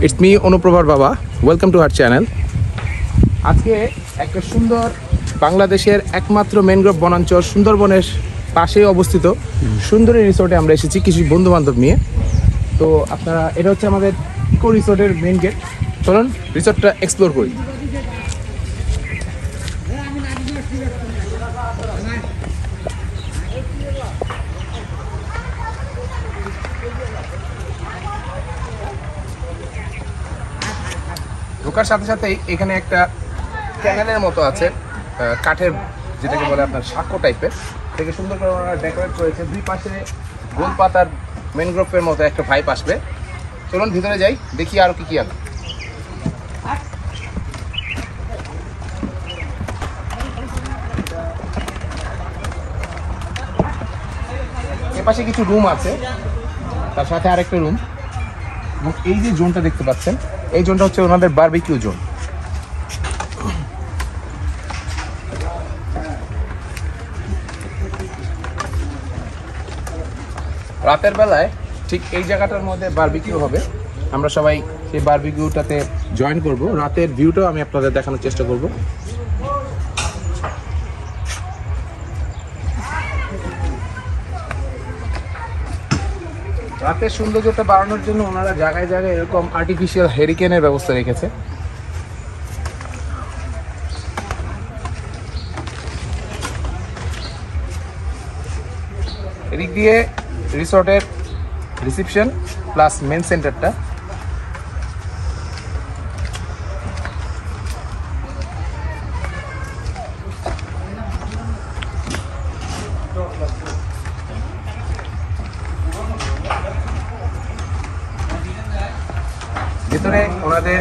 It's me অনুপ্রভার বাবা, welcome to our channel. আজকে একটা সুন্দর বাংলাদেশের একমাত্র ম্যানগ্রোভ বনাঞ্চল সুন্দরবনের পাশে অবস্থিত সুন্দরী রিসোর্টে আমরা এসেছি কিছু বন্ধু বান্ধব নিয়ে। তো আপনারা, এটা হচ্ছে আমাদের ইকো রিসোর্টের মেন গেট। চলুন রিসোর্টটা এক্সপ্লোর করি। ঢোকার সাথে সাথেই এখানে একটা ক্যানেলের মতো আছে, কাঠের, যেটাকে বলে আপনার সাঁকো টাইপের, থেকে সুন্দর করে ওনারা ডেকোরেট করেছে। দুই পাশে গোল পাতার ম্যানগ্রোভের মতো একটা ভাইব আসবে। চলুন ভিতরে যাই, দেখি আরও কি আছে। এপাশে কিছু রুম আছে, তার সাথে আরেকটা রুম, এবং এই যে জোনটা দেখতে পাচ্ছেন, এই জোনটা হচ্ছে ওনাদের বারবিকিউ জোন। রাতের বেলায় ঠিক এই জায়গাটার মধ্যে বারবিকিউ হবে। আমরা সবাই সেই বারবিকিউটাতে জয়েন করব। রাতের ভিউটাও আমি আপনাদের দেখানোর চেষ্টা করব। রাতের সৌন্দর্যটা বাড়ানোর জন্য ওনারা জায়গায় জায়গায় এরকম আর্টিফিশিয়াল হেরিকেনের ব্যবস্থা রেখেছে। এদিক দিয়ে রিসোর্টের রিসেপশন প্লাস মেন সেন্টারটা। ভেতরে ওনাদের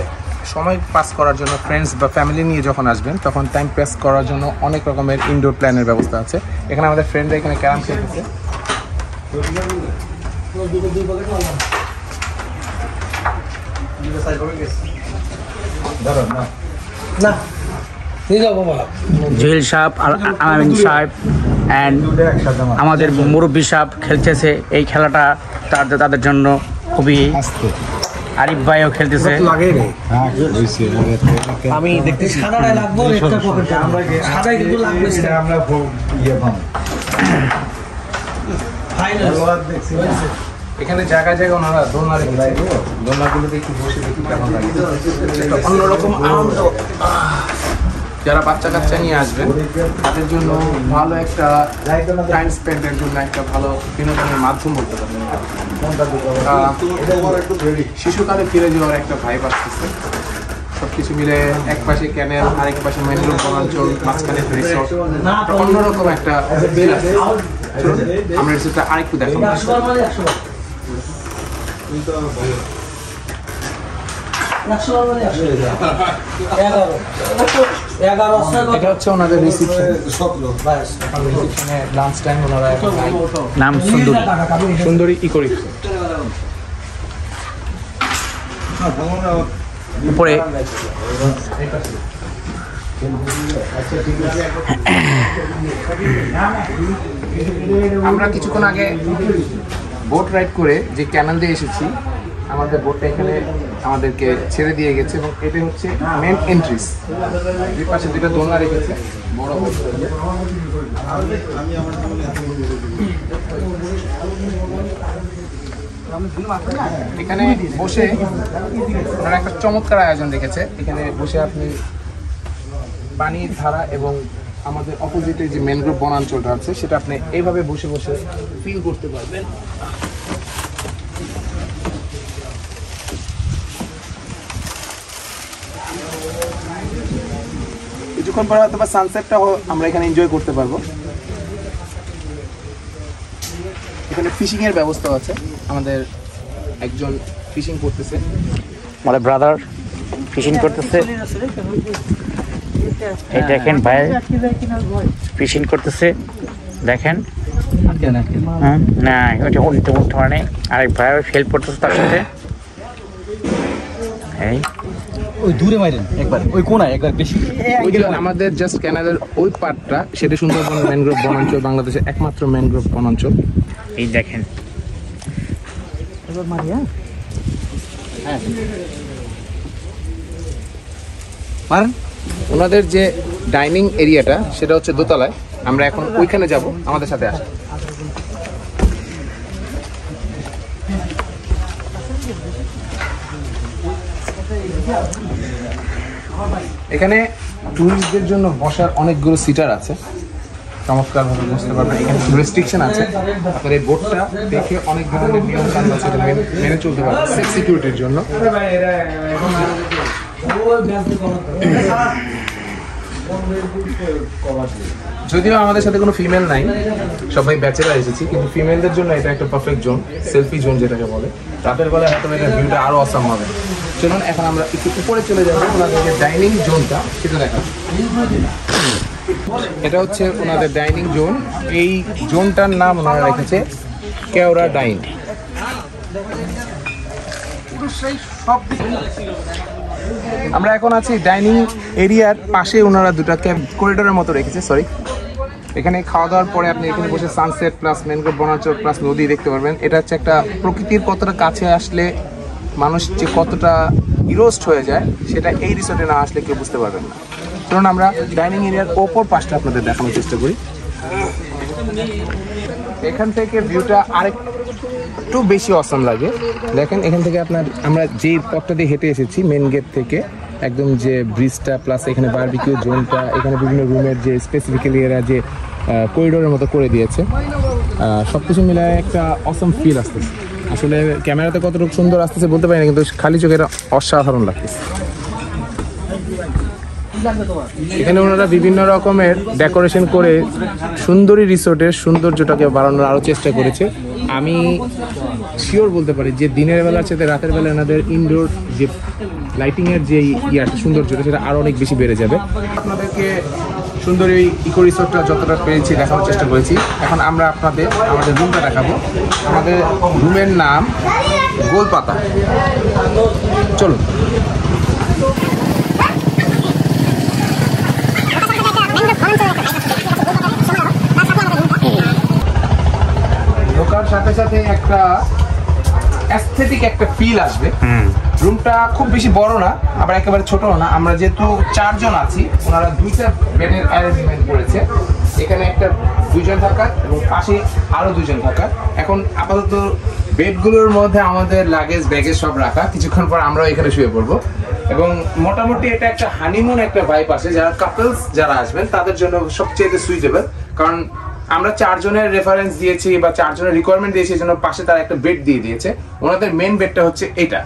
সময় পাস করার জন্য, ফ্রেন্ডস বা ফ্যামিলি নিয়ে যখন আসবেন তখন টাইম পাস করার জন্য অনেক রকমের ইনডোর প্ল্যানের ব্যবস্থা আছে। এখানে আমাদের ফ্রেন্ডরা এখানে ক্যারাম খেলতেছে। জহিল সাহেব, আলামিন সাহেব অ্যান্ড আমাদের মুরব্বী সাহেব খেলতেছে এই খেলাটা। তাদের জন্য খুবই, আরিফ ভাইও খেলতেছে। আমি দেখতেছি এখানে জায়গায় জায়গায় ওনারা দোলনা রেখেছে। দোলনাগুলোতে একটু বসে দেখি কেমন লাগে, একটা অন্যরকম আনন্দ। যারা বাচ্চা কাচ্চা নিয়ে আসবেন তাদের জন্য ভালো একটা টাইম স্পেন্ডের জন্য একটা ভালো বিনোদনের মাধ্যম বলতে পারেন। শিশুকালে ফিরে যাওয়ার একটা ভাইব আসতেছে। সবকিছু মিলে এক পাশে ক্যানেল, আরেক পাশে ম্যানগ্রোভ বনাঞ্চল, মাঝখানে রিসোর্ট, অন্যরকম একটা ফিল আছে। আমরা রিসোর্টটা আরেকটু দেখাবো। এটা হচ্ছে ওনাদের রিসেপশন। রিসেপশনে লাঞ্চ টাইম ওনারা নাম সুন্দরী ইকো রিসোর্ট। উপরে আমরা কিছুক্ষণ আগে বোট রাইড করে যে ক্যানেল দিয়ে এসেছি, আমাদের বোটটা এখানে আমাদেরকে ছেড়ে দিয়ে গেছে, এবং এটা হচ্ছে মেন এন্ট্রিস। দুই পাশে দুইটা দোলনা রেখেছে, বড় বোট। এখানে বসে ওনারা একটা চমৎকার আয়োজন রেখেছে। এখানে বসে আপনি পানির ধারা এবং আমাদের অপোজিটে যে ম্যানগ্রোভ বনাঞ্চলটা আছে সেটা আপনি এইভাবে বসে বসে ফিল করতে পারবেন। কিছুক্ষণ পরে হয়তো বা সানসেটটা আমরা এখানে এনজয় করতে পারবো। এখানে ফিশিং এর ব্যবস্থা আছে। আমাদের একজন ফিশিং করতেছে, আমাদের ব্রাদার ফিশিং করতেছে। এই দেখেন ভাই ফিশিং করতেছে, দেখেন। না ওইটা উল্টে উঠতে পারে, আরেক ভাই হেল্প করতেছে তার সাথে। এই ওই দূরে মাইরেন একবার, ওই কোনায় একবার বেশি। ওই যে আমাদের জাস্ট ক্যানাডার ওই পার্টটা, সেটা সুন্দরবন ম্যানগ্রোভ বনাঞ্চল, বাংলাদেশের একমাত্র ম্যানগ্রোভ বনাঞ্চল। এই দেখেন এবার মারিয়া মারেন। ওনাদের যে ডাইনিং এরিয়াটা সেটা হচ্ছে দোতলায়, আমরা এখন ওইখানে যাব, আমাদের সাথে আসেন। এখানে টুরিস্টদের জন্য বসার অনেকগুলো সিটার আছে, চমৎকার ভাবে বুঝতে পারবেন। এখানে রেস্ট্রিকশন আছে, আপনার এই বোর্ডটা দেখে অনেক ধরনের নিয়ম কানুন আছে, এটা মেনে চলতে পারবেন সেফ সিকিউরিটির জন্য। যদিও আমাদের সাথে কোনো ফিমেল নাই, সবাই ব্যাচেলার এসেছি, কিন্তু ফিমেলদের জন্য এটা একটা পারফেক্ট জোন, সেলফি জোন যেটাকে বলে। রাতের বেলা হয়তো এটার ভিউটা আরো অসাম হবে। চলুন এখন আমরা একটু উপরে চলে যাবো, ওনাদের যে ডাইনিং জোনটা সেটা দেখাবো। এটা হচ্ছে ওনাদের ডাইনিং জোন। এই জোনটার নাম ওনারা রেখেছে কেওড়া ডাইন। আমরা এখন আছি ডাইনিং এরিয়ার পাশে, ওনারা দুটা করিডোরের মতো রেখেছে, সরি। এখানে খাওয়া দাওয়ার পরে আপনি এখানে বসে সানসেট প্লাস ম্যানগ্রোভ বনাঞ্চল প্লাস নদী দেখতে পারবেন। এটা হচ্ছে একটা প্রকৃতির কতটা কাছে আসলে মানুষ যে কতটা ইরোস্ট হয়ে যায়, সেটা এই রিসোর্টে না আসলে কেউ বুঝতে পারবেন না। কারণ আমরা ডাইনিং এরিয়ার ওপর পাশটা আপনাদের দেখানোর চেষ্টা করি। এখান থেকে ভিউটা আরেকটু বেশি অসাম লাগে। দেখেন এখান থেকে আমরা যেই পথটা দিয়ে হেঁটে এসেছি মেন গেট থেকে, একদম যে ব্রিজটা প্লাস এখানে বারবিকিউ জোনটা, এখানে বিভিন্ন রুমের যে স্পেসিফিক্যালি এরা যে করিডোরের মতো করে দিয়েছে, সব কিছু মিলে একটা অসাম ফিল আসতেছে। আসলে ক্যামেরাতে কতটুকু সুন্দর আসতেছে বলতে পারি না, কিন্তু খালি চোখে এটা অসাধারণ লাগতেছে। এখানে ওনারা বিভিন্ন রকমের ডেকোরেশন করে সুন্দরী রিসোর্টের সৌন্দর্যটাকে বাড়ানোর আরও চেষ্টা করেছে। আমি শিওর বলতে পারি যে দিনের বেলার সাথে রাতের বেলা এনাদের ইনডোর যে লাইটিংয়ের যে সৌন্দর্যটা সেটা আরও অনেক বেশি বেড়ে যাবে। আপনাদেরকে সুন্দরী ইকো রিসোর্টটা যতটা পেরেছি দেখানোর চেষ্টা করেছি। এখন আমরা আমাদের রুমটা দেখাবো। আমাদের রুমের নাম গোলপাতা। চলুন। ঢোকার সাথে সাথে একটা অ্যাস্থেটিক একটা ফিল আসবে। রুমটা খুব বেশি বড় না, আবার একেবারে ছোট না। আমরা যেহেতু 4 জন আছি, ওনারা 2টা বেডের অ্যারেঞ্জমেন্ট করেছে। এখানে একটা 2 জন থাকার এবং পাশে আরো 2 জন থাকার। এখন আপাতত বেডগুলোর মধ্যে আমাদের লাগেজ ব্যাগেজ সব রাখা, কিছুক্ষণ পর আমরাও এখানে শুয়ে পড়বো। এবং মোটামুটি এটা একটা হানিমুন একটা ভাইব আসে, যারা কাপলস যারা আসবেন তাদের জন্য সবচেয়ে সুইটেবল। কারণ আমরা 4 জনের রেফারেন্স দিয়েছি বা 4 জনের রিকোয়ারমেন্ট দিয়েছি, এই জন্য পাশে তারা একটা বেড দিয়ে দিয়েছে। ওনাদের মেন বেডটা হচ্ছে এটা,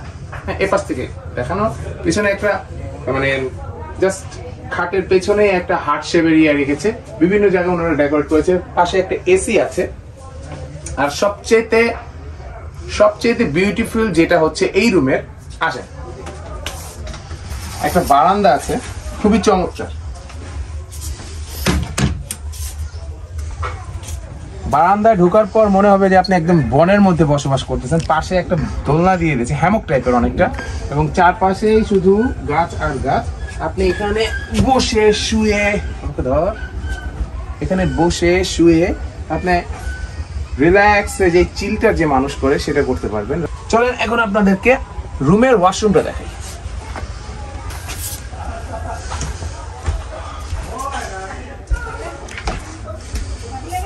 হ্যাঁ, এ পাশ থেকে দেখানো। পিছনে একটা মানে জাস্ট খাটের পেছনে একটা হার্ট শেপের ইয়ে রেখেছে, বিভিন্ন জায়গায় ওনারা ডেকোরেট করেছে। পাশে একটা এসি আছে। আর সবচেয়ে বিউটিফুল যেটা হচ্ছে এই রুমের আসেন, একটা বারান্দা আছে, খুবই চমৎকার। বারান্দায় ঢোকার পর মনে হবে যে আপনি একদম বনের মধ্যে বসবাস করতেছেন। পাশে একটা দোলনা দিয়ে দিয়েছে, হ্যামক টাইপের অনেকটা, এবং চারপাশেই শুধু গাছ আর গাছ। আপনি এখানে বসে শুয়ে আপনি রিল্যাক্সে যে চিলটা যে মানুষ করে সেটা করতে পারবেন। চলেন এখন আপনাদেরকে রুমের ওয়াশরুমটা দেখাই।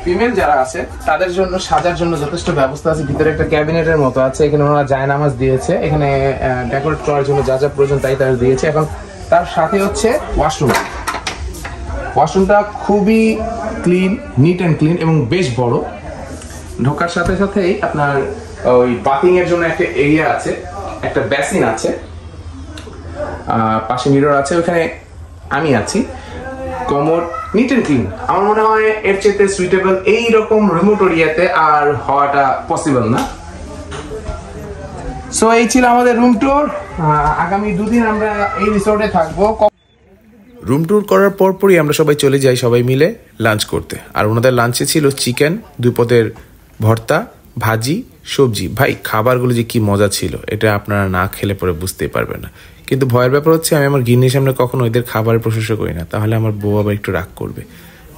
ফিমেল যারা আছে তাদের জন্য সাজার জন্য যথেষ্ট ব্যবস্থা আছে। ভিতরে একটা ক্যাবিনেটের মতো আছে, এখানে ওনারা জায়নামাজ দিয়েছে, এখানে ডেকোরেট করার জন্য যা যা প্রয়োজন তাই তারা দিয়েছে। এখন তার সাথে হচ্ছে ওয়াশরুমটা খুবই ক্লিন, নিট অ্যান্ড ক্লিন এবং বেশ বড়। ঢোকার সাথে সাথেই আপনার ওই বাথিং এর জন্য একটা এরিয়া আছে, একটা বেসিন আছে, পাশে মিরর আছে, ওখানে আমি আছি। Commode neat and clean. আমার মনে হয় এর চেয়ে সুইটেবল এইরকম রিমোট এরিয়াতে আর হওয়াটা পসিবল না। সো এই ছিল আমাদের রুম ট্যুর। আগামী 2 দিন আমরা এই রিসোর্টে থাকবো। রুম ট্যুর করার পরপরই আমরা সবাই চলে যাই সবাই মিলে লাঞ্চ করতে। আর ওনাদের লাঞ্চে ছিল চিকেন, 2 পদের ভর্তা, ভাজি, সবজি। ভাই খাবারগুলো যে কি মজা ছিল, এটা আপনারা না খেলে পরে বুঝতেই পারবেন না। কিন্তু ভয়ের ব্যাপার হচ্ছে আমি আমার গিন্নির সামনে কখনো ওদের খাবারের প্রশংসা করি না, তাহলে আমার বউ আবার একটু রাগ করবে।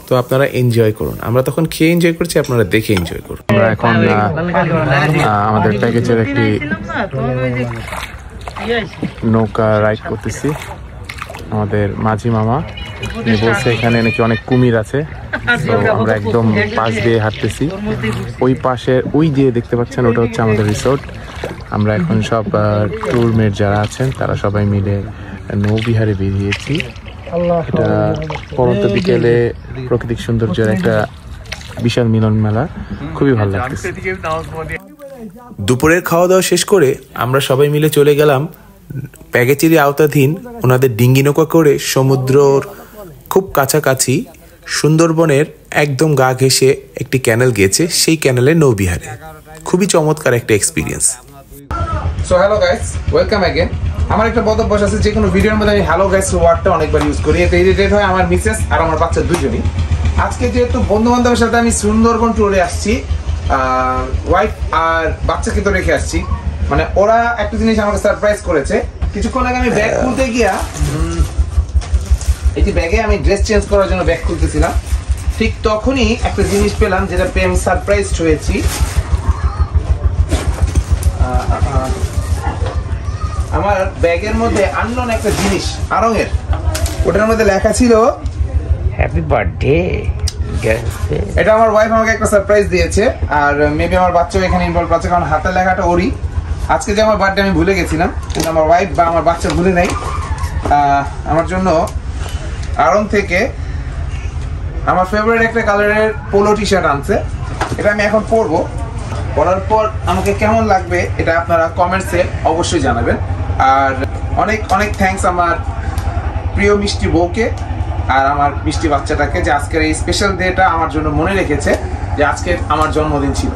তো আপনারা এনজয় করুন। আমরা তখন খেয়ে এনজয় করছি, আপনারা দেখে এনজয় করুন। আমরা এখন আমাদের প্যাকেজের একটি নৌকা রাইড করতেছি। আমাদের মাঝি মামা উনি বলছে এখানে নাকি অনেক কুমির আছে, তো আমরা একদম পাশ দিয়ে হাঁটতেছি। ওই পাশে ওই দিয়ে দেখতে পাচ্ছেন ওটা হচ্ছে আমাদের রিসোর্ট। আমরা এখন সব ট্যুরমেট যারা আছেন তারা সবাই মিলে নৌবিহারে বেরিয়েছি। এটা পরন্ত বিকেলে প্রাকৃতিক সৌন্দর্যের একটা বিশাল মিলন মেলা, খুবই ভালো লাগতেছে। দুপুরের খাওয়া দাওয়া শেষ করে আমরা সবাই মিলে চলে গেলাম প্যাকেজেরই আওতাধীন ওনাদের ডিঙ্গি নৌকা করে সমুদ্রর খুব কাছাকাছি সুন্দরবনের একদম গা ঘেঁষে একটি ক্যানেল গেছে, সেই ক্যানেলে নৌবিহারে। খুবই চমৎকার একটা experience. So hello guys, welcome again. আমার একটা বদ অভ্যাস আছে, যে কোনো ভিডিওর মধ্যে আমি হ্যালো গাইস ওয়ার্ডটা অনেকবার ইউজ করি। এটা ইরিটেট হয় আমার মিসেস আর আমার বাচ্চা দুজনই। আজকে যেহেতু বন্ধু বান্ধবের সাথে আমি সুন্দরবন ট্যুরে আসছি, ওয়াইফ আর বাচ্চাকে তো রেখে আসছি, মানে ওরা একটা জিনিস আমাকে সারপ্রাইজ করেছে। কিছুক্ষণ আগে আমি ব্যাগ খুলতে গিয়া এই যে ব্যাগে আমি ড্রেস চেঞ্জ করার জন্য ব্যাগ খুলতেছিলাম, ঠিক তখনই একটা জিনিস পেলাম যেটা পেয়ে আমি সারপ্রাইজ হয়েছি। আমার ব্যাগের মধ্যে আননোন একটা জিনিস আরঙের, ওটার মধ্যে লেখা ছিল হ্যাপি বার্থডে। এটা আমার ওয়াইফ আমাকে একটা সারপ্রাইজ দিয়েছে, আর মেবি আমার বাচ্চাও এখানে ইনভলভ আছে, কারণ হাতের লেখাটা ওরই। আজকে যে আমার বার্থডে আমি ভুলে গেছিলাম, কিন্তু আমার ওয়াইফ বা আমার বাচ্চা ভুলে নাই। আমার জন্য আড়ং থেকে আমার ফেভারিট একটা কালারের পোলো টি শার্ট আনছে। এটা আমি এখন পরবো, পরার পর আমাকে কেমন লাগবে এটা আপনারা কমেন্টসে অবশ্যই জানাবেন। আর অনেক অনেক থ্যাঙ্কস আমার প্রিয় মিষ্টি বউকে আর আমার মিষ্টি বাচ্চাটাকে, যে আজকের এই স্পেশাল ডেটা আমার জন্য মনে রেখেছে, যে আজকে আমার জন্মদিন ছিল।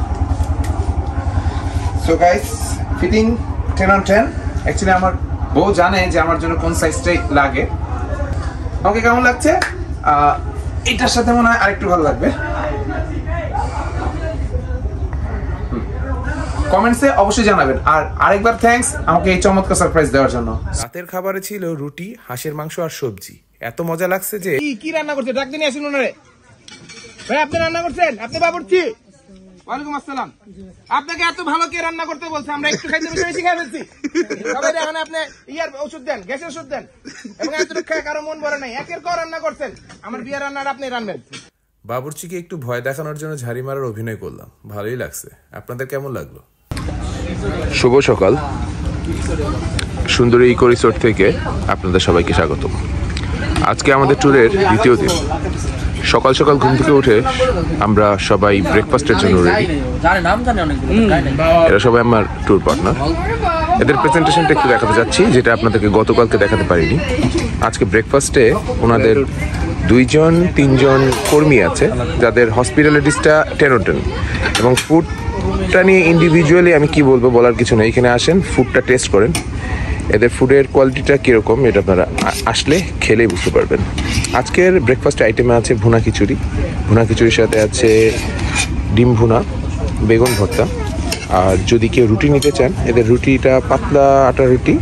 So guys, fitting 10 on 10। Actually আমার বউ জানে যে আমার জন্য কোন সাইজটাই লাগে। আমাকে কেমন লাগছে? এটার সাথে মনে হয় আরেকটু ভালো লাগবে। কমেন্টসে অবশ্যই জানাবেন। আর আরেকবার থ্যাঙ্কস আমাকে এই চমৎকার সারপ্রাইজ দেওয়ার জন্য। রাতের খাবারে ছিল রুটি, হাঁসের মাংস আর সবজি। এত মজা লাগছে যে কি রান্না করছে? ডাক দিন আসুন ওনারে। ভাই আপনি রান্না করছেন? আপনি বাবুর্চি? ওয়ালাইকুম আসসালাম। আপনাকে এত ভালো কে রান্না করতে বলছে? আমরা একটু খাইতে বেশি খাই ফেলছি। সবাই দেখেন, আপনি ইয়ার ওষুধ দেন, গ্যাসের ওষুধ দেন, এবং এতটুকু খায় কারো মন ভরে নাই। একের পর রান্না করছেন, আমার বিয়ের রান্নাটা আপনি রান্নেন। বাবুর্চিকে একটু ভয় দেখানোর জন্য ঝাড়ি মারার অভিনয় করলাম, ভালোই লাগছে। আপনাদের কেমন লাগলো? শুভ সকাল, সুন্দরী ইকো রিসোর্ট থেকে আপনাদের সবাইকে স্বাগত। আজকে আমাদের ট্যুরের দ্বিতীয় দিন। সকাল সকাল ঘুম থেকে উঠে আমরা সবাই ব্রেকফাস্টের জন্য রেডি। এরা সবাই আমার ট্যুর পার্টনার। এদের প্রেজেন্টেশনটা একটু দেখাতে যাচ্ছি, যেটা আপনাদেরকে গতকালকে দেখাতে পারিনি। আজকে ব্রেকফাস্টে ওনাদের 2-3জন কর্মী আছে, যাদের হসপিটালিটিসটা 10 on 10, এবং ফুডটা নিয়ে ইন্ডিভিজুয়ালি আমি কি বলবো বলার কিছু নেই। এখানে আসেন, ফুডটা টেস্ট করেন, এদের ফুডের কোয়ালিটিটা কীরকম এটা আপনারা আসলে খেলেই বুঝতে পারবেন। আজকের ব্রেকফাস্ট আইটেমে আছে ভুনা খিচুড়ি, ভুনা খিচুড়ির সাথে আছে ডিম ভুনা, বেগুন ভর্তা। আর যদি কেউ রুটি নিতে চান, এদের রুটিটা পাতলা আটার রুটি,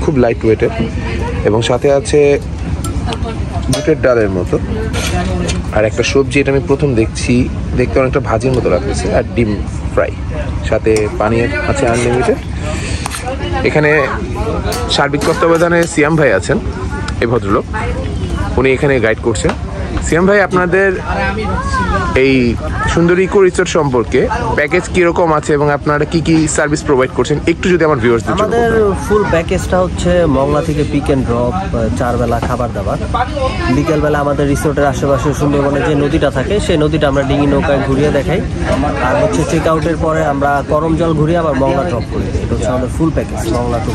খুব লাইট ওয়েটের, এবং সাথে আছে বুটের ডালের মতো। আর একটা সবজি, এটা আমি প্রথম দেখছি, দেখতে অনেকটা ভাজির মতো লাগতেছে, আর ডিম ফ্রাই, সাথে পানির আছে আনলিমিটেড। এখানে সার্বিক তত্ত্বাবধানে সিয়াম ভাই আছেন, এই ভদ্রলোক, উনি এখানে গাইড করছেন। সিয়াম ভাই, আপনাদের এই সুন্দরী ইকো রিসোর্ট সম্পর্কে প্যাকেজ কিরকম আছে এবং আপনারা কি কি সার্ভিস প্রোভাইড করছেন একটু যদি আমার ভিউয়ার্সদের জন্য। আমাদের ফুল প্যাকেজটা হচ্ছে মংলা থেকে পিক অ্যান্ড ড্রপ, 4 বেলা খাবার দাবার। বিকেলবেলা আমাদের রিসোর্টের আশেপাশে সুন্দরবনে যে নদীটা থাকে, সেই নদীটা আমরা ডিঙি নৌকায় ঘুরিয়ে দেখাই। আর হচ্ছে চেক আউটের পরে আমরা করমজল ঘুরিয়ে আবার মংলা ড্রপ করি। এটা হচ্ছে আমাদের ফুল প্যাকেজ মংলা টু।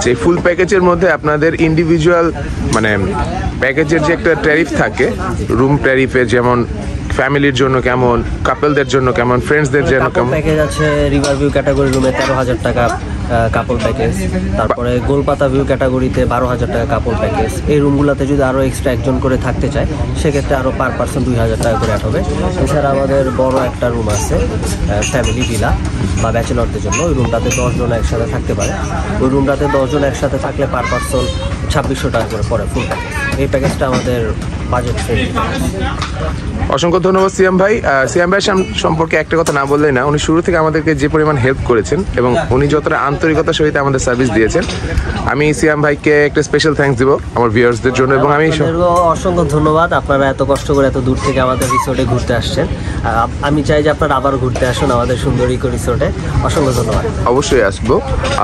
সেই ফুল প্যাকেজের মধ্যে আপনাদের ইন্ডিভিজুয়াল মানে প্যাকেজের যে একটা ট্যারিফ থাকে, রুম ট্যারিফে, যেমন ফ্যামিলির জন্য কেমন, কাপলদের জন্য কেমন, ফ্রেন্ডসদের জন্য কেমন। প্যাকেজ আছে রিভার ভিউ ক্যাটাগরি রুমে 13,000 টাকা কাপল প্যাকেজ, তারপরে গোলপাতা ভিউ ক্যাটাগরিতে 12,000 টাকা কাপল প্যাকেজ। এই রুমগুলোতে যদি আরও এক্সট্রা একজন করে থাকতে চায়, সেক্ষেত্রে আরও পার পার্সন 2,000 টাকা করে অ্যাড হবে। এছাড়া আমাদের বড় একটা রুম আছে ফ্যামিলি ভিলা বা ব্যাচেলরদের জন্য, ওই রুমটাতে 10 জন একসাথে থাকতে পারে। ওই রুমটাতে 10 জন একসাথে থাকলে পার পার্সন 2,600 টাকা করে পড়ে ফুল প্যাকেজ। এই প্যাকেজটা আমাদের বাজেট ফ্রেন্ডলি। অসংখ্য ধন্যবাদ সিয়াম ভাই। সিয়াম ভাই সম্পর্কে একটা কথা না বললেই না, উনি শুরু থেকে আমাদেরকে যে পরিমাণ হেল্প করেছেন এবং উনি যতটা আন্তরিকতার সহিত আমাদের সার্ভিস দিয়েছেন, আমি সিয়াম ভাইকে একটা স্পেশাল থ্যাঙ্কস দিব আমার ভিউয়ার্সদের জন্য। এবং আমি আপনাদেরও অসংখ্য ধন্যবাদ, আপনারা এত কষ্ট করে এত দূর থেকে আমাদের রিসোর্টে ঘুরতে আসছেন। আমি চাই যে আপনারা আবার ঘুরতে আসুন আমাদের সুন্দর ইকো রিসোর্টে। অসংখ্য ধন্যবাদ। অবশ্যই আসবো।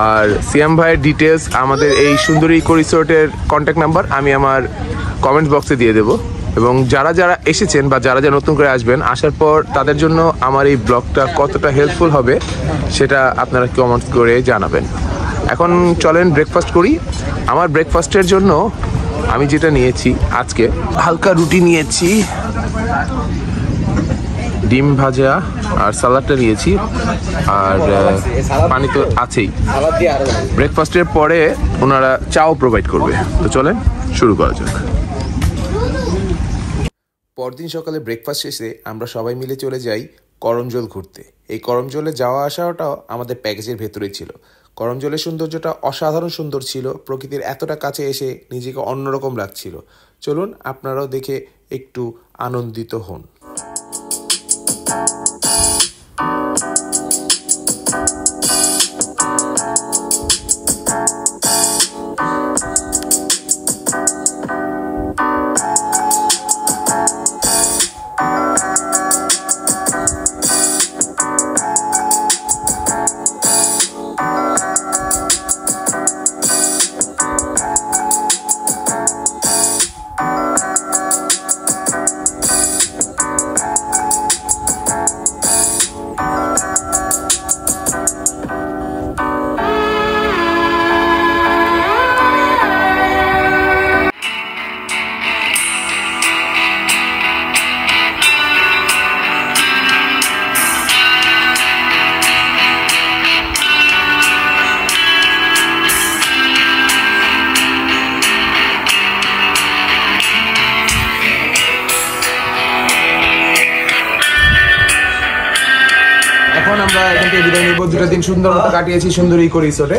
আর সিয়াম ভাইয়ের ডিটেলস, আমাদের এই সুন্দরী ইকো রিসোর্টের কন্ট্যাক্ট নাম্বার আমি আমার কমেন্ট বক্সে দিয়ে দেবো। এবং যারা যারা এসেছেন বা যারা যারা নতুন করে আসবেন, আসার পর তাদের জন্য আমার এই ব্লগটা কতটা হেল্পফুল হবে সেটা আপনারা কমেন্ট করে জানাবেন। এখন চলেন ব্রেকফাস্ট করি। আমার ব্রেকফাস্টের জন্য আমি যেটা নিয়েছি আজকে, হালকা রুটি নিয়েছি, ডিম ভাজা আর সালাডটা নিয়েছি, আর পানি তো আছেই। ব্রেকফাস্টের পরে ওনারা চাও প্রোভাইড করবে। তো চলেন শুরু করা যাক। পরদিন সকালে ব্রেকফাস্ট শেষে আমরা সবাই মিলে চলে যাই করমজল ঘুরতে। এই করমজলে যাওয়া আসাটাও আমাদের প্যাকেজের ভেতরেই ছিল। করমজলের সৌন্দর্যটা অসাধারণ সুন্দর ছিল, প্রকৃতির এতটা কাছে এসে নিজেকে অন্যরকম লাগছিল। চলুন আপনারাও দেখে একটু আনন্দিত হন। এখন আমরা এখান থেকে বিদায় নিব। 2টা দিন সুন্দর মতো কাটিয়েছি সুন্দর ইকো রিসোর্টে।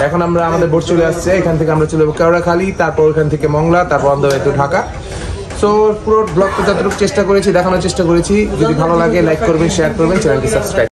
এখন আমরা আমাদের বোট চলে আসছে, এখান থেকে আমরা চলে যাবো কেওড়াখালী, তারপর ওখান থেকে মংলা, তারপর on the way to Dhaka. So পুরো ব্লগটা যতটুকু চেষ্টা করেছি দেখানোর চেষ্টা করেছি। যদি ভালো লাগে লাইক করবেন, শেয়ার করবেন, চ্যানেলটি সাবস্ক্রাইব